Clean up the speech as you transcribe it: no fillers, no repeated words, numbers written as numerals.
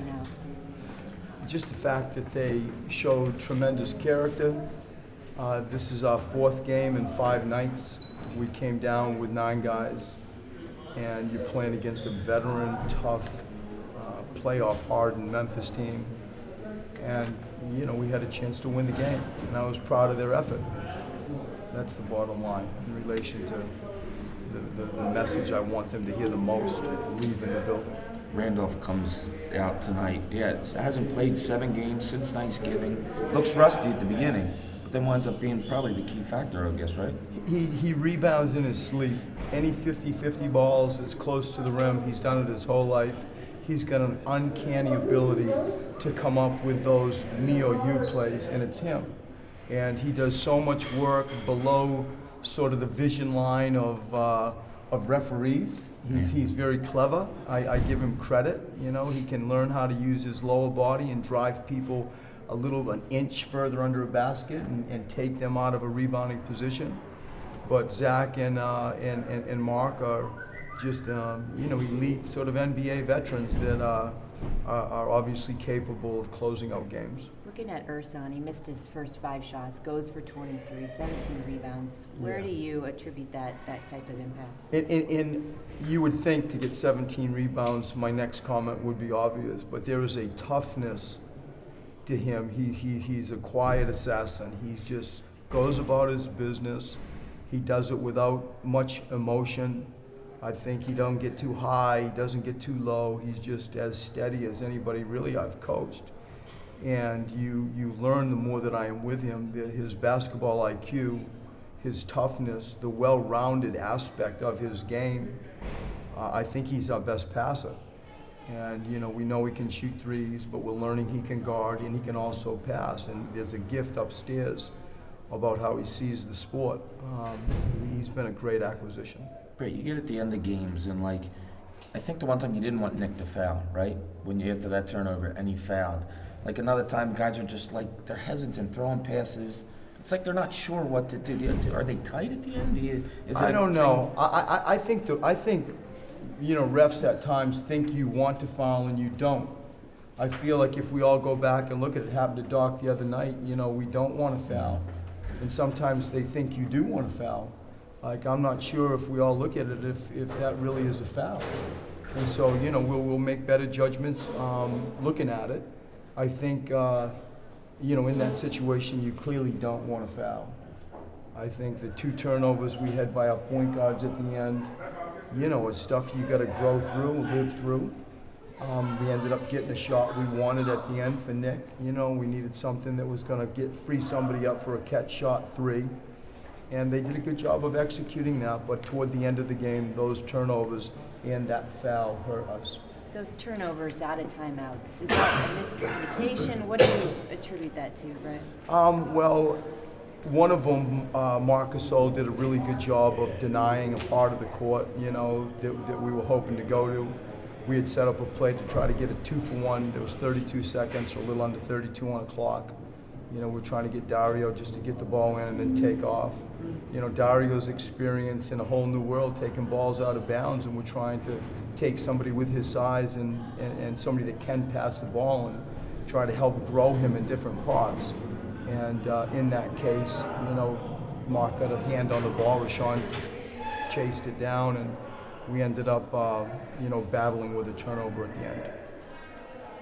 you now? Just the fact that they showed tremendous character. This is our fourth game in 5 nights. We came down with 9 guys, and you're playing against a veteran, tough, playoff-hardened Memphis team. And, we had a chance to win the game, and I was proud of their effort. That's the bottom line in relation to the message I want them to hear the most leaving the building. Randolph comes out tonight. Yeah, hasn't played 7 games since Thanksgiving. Looks rusty at the beginning, but then winds up being probably the key factor, I guess, right? He rebounds in his sleep. Any 50-50 balls that's close to the rim, he's done it his whole life. He's got an uncanny ability to come up with those me or you plays, and it's him. And he does so much work below sort of the vision line of referees. He's very clever. I give him credit. He can learn how to use his lower body and drive people an inch further under a basket and take them out of a rebounding position. But Zach and Mark are just elite sort of NBA veterans that are obviously capable of closing out games. Looking at Ersan, he missed his first 5 shots, goes for 23, 17 rebounds. Where do you attribute that type of impact? You would think to get 17 rebounds, my next comment would be obvious, but there is a toughness to him. He's a quiet assassin. He just goes about his business. He does it without much emotion. I think he don't get too high, he doesn't get too low. He's just as steady as anybody really I've coached. And you learn the more that I am with him, his basketball IQ, his toughness, the well-rounded aspect of his game. I think he's our best passer. And we know he can shoot threes, but we're learning he can guard and he can also pass. And there's a gift upstairs about how he sees the sport. He's been a great acquisition. Great, you get at the end of games, and I think the one time you didn't want Nick to foul, right? After that turnover, and he fouled. Another time, guys are just they're hesitant, throwing passes. It's like they're not sure what to do. Are they tight at the end? I don't know. I think refs at times think you want to foul and you don't. I feel like if we all go back and look at it, happened to Doc the other night, we don't want to foul. And sometimes they think you do want to foul. I'm not sure if we all look at it if that really is a foul. And so, we'll make better judgments looking at it. I think, in that situation, you clearly don't want to foul. I think the 2 turnovers we had by our point guards at the end, is stuff you got to grow through, live through. We ended up getting a shot we wanted at the end for Nick. We needed something that was going to free somebody up for a catch shot 3. And they did a good job of executing that, but toward the end of the game, those turnovers and that foul hurt us. Those turnovers out of timeouts, is that a miscommunication? What do you attribute that to, Brett? Well, one of them, Marc Gasol, did a really good job of denying a part of the court, that we were hoping to go to. We had set up a play to try to get a 2-for-1. There was 32 seconds, or a little under 32 on the clock. We're trying to get Dario just to get the ball in and then take off. Dario's experience in a whole new world, taking balls out of bounds, and we're trying to take somebody with his size and somebody that can pass the ball and try to help grow him in different parts. And in that case, Mark got a hand on the ball, Rashawn chased it down, and we ended up, battling with a turnover at the end.